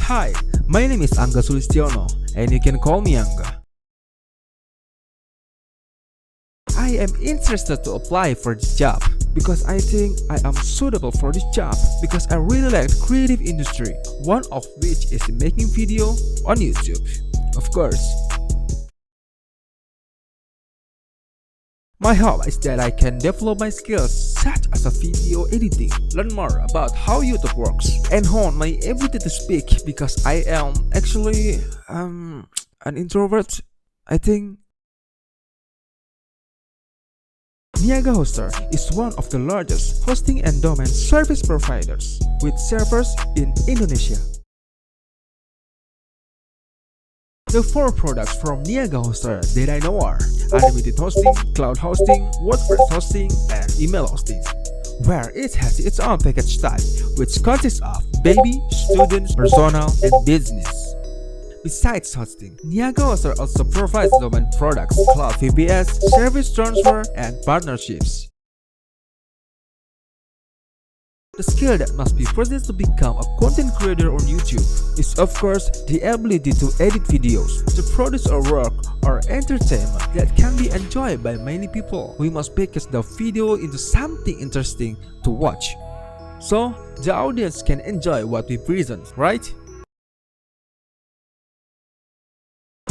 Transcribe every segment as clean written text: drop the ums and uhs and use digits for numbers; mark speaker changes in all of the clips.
Speaker 1: Hi, my name is Angga and you can call me Angga. I am interested to apply for this job because I think I am suitable for this job because I really like the creative industry, one of which is making video on YouTube, of course. My hope is that I can develop my skills such as a video editing, learn more about how YouTube works, and hone my ability to speak because I am actually an introvert, I think. Niagahoster is one of the largest hosting and domain service providers with servers in Indonesia. The 4 products from Niagahoster that I know are unlimited hosting, cloud hosting, WordPress hosting, and email hosting, where it has its own package type, which consists of baby, student, personal, and business. Besides hosting, Niagahoster also provides domain products, cloud VPS, service transfer, and partnerships. The skill that must be possessed to become a content creator on YouTube is of course the ability to edit videos, to produce a work or entertainment that can be enjoyed by many people. We must package the video into something interesting to watch, so the audience can enjoy what we present, right?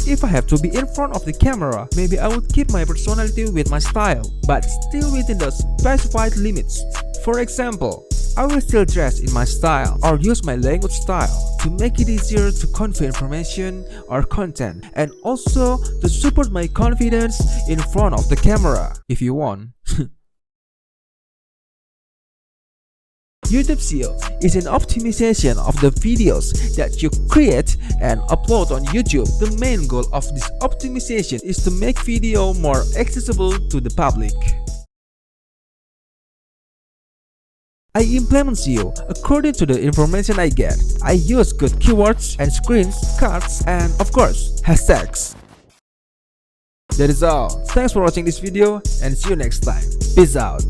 Speaker 1: If I have to be in front of the camera, maybe I would keep my personality with my style, but still within the specified limits. For example, I will still dress in my style or use my language style to make it easier to convey information or content, and also to support my confidence in front of the camera, if you want. YouTube SEO is an optimization of the videos that you create and upload on YouTube. The main goal of this optimization is to make video more accessible to the public. I implement SEO according to the information I get. I use good keywords and screenshots and of course hashtags. That is all. Thanks for watching this video and see you next time. Peace out.